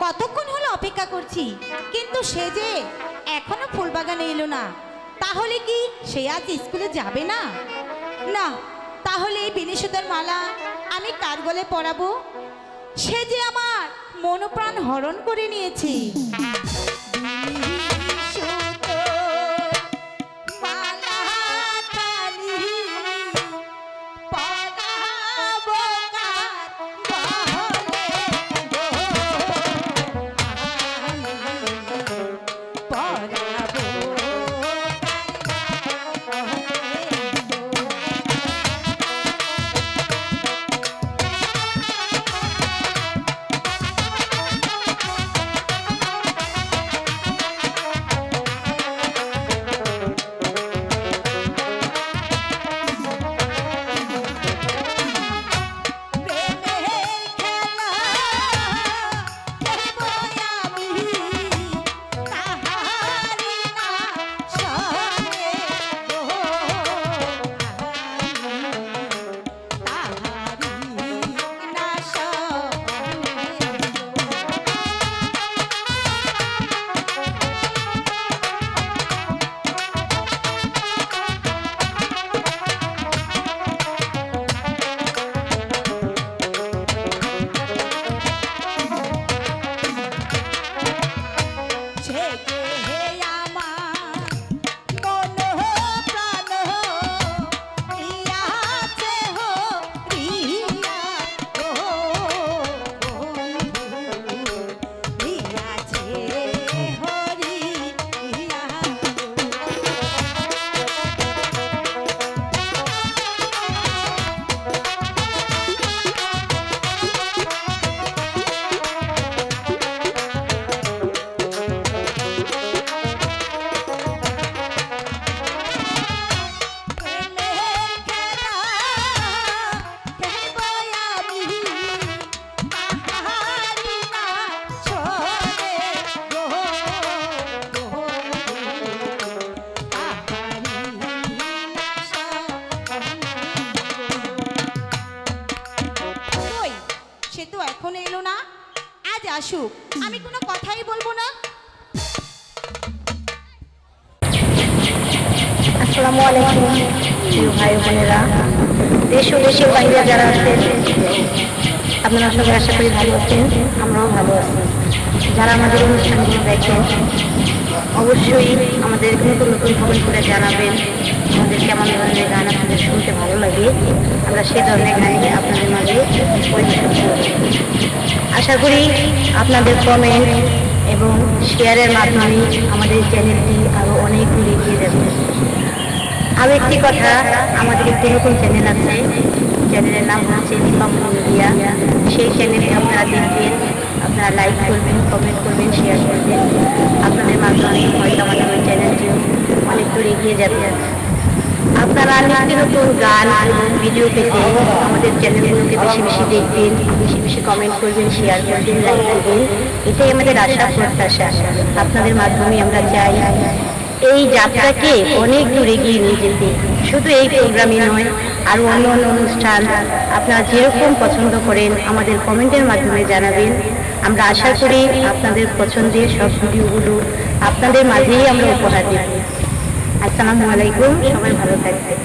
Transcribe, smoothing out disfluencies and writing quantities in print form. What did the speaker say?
কতক্ষণ হলো অপেক্ষা করছি, কিন্তু সে যে এখনো ফুলবাগানে এলো না। তাহলে কি সে আজ স্কুলে যাবে না? না, তাহলে এই বিনিশুদার মালা আমি কার গলে পরাবো? সে যে আমার মনোপ্রাণ হরণ করে নিয়েছে। সে তো এখন এলো না, আজ আসুক, আমি কোনো কথাই বলবো না। আসসালামু আলাইকুম প্রিয় ভাই বোনেরা, দেশ ও দেশের বাইরে যারা আছেন, আপনারা সবাই আশা করি ভালো আছেন, আমরাও ভালো আছি। যারা আমাদের অনুষ্ঠানগুলো দেখেন, অবশ্যই আমাদের নতুন নতুন কমেন্ট করে জানাবেন আমাদের কেমন ধরনের গান আপনাদের শুনতে ভালো লাগে। আমরা সেই ধরনের গানই আপনাদের মাঝে পরিবেশন করব। আশা করি আপনাদের কমেন্ট এবং শেয়ারের মাধ্যমে আমাদের চ্যানেলটি আরও অনেক দূর এগিয়ে যাবে। আরও একটি কথা, আমাদের একটি নতুন চ্যানেল আছে, চ্যানেলের নাম হচ্ছে দীপামণি মিডিয়া। সেই চ্যানেলটি আপনারা দেখবেন, আপনারা লাইক করবেন, কমেন্ট করবেন, শেয়ার করবেন। আপনাদের মাধ্যমে হয়তো আমাদের ওই চ্যানেলটিও অনেক দূর এগিয়ে যাবে। আপনারা নিত্য নতুন গান এবং ভিডিও পেতে আমাদের চ্যানেলগুলোকে বেশি বেশি দেখবেন, বেশি বেশি কমেন্ট করবেন, শেয়ার করবেন, লাইক করবেন। এটাই আমাদের আশা প্রত্যাশা। আপনাদের মাধ্যমে আমরা চাই এই যাত্রাকে অনেক দূর এগিয়ে নিয়ে যেতে। শুধু এই প্রোগ্রামই নয়, আরও অন্য অন্য অনুষ্ঠান আপনারা যেরকম পছন্দ করেন আমাদের কমেন্টের মাধ্যমে জানাবেন। আমরা আশা করি আপনাদের পছন্দের সব ভিডিওগুলো আপনাদের মাঝেই আমরা উপহার দেব। আসসালামু আলাইকুম, সবাই ভালো থাকবেন।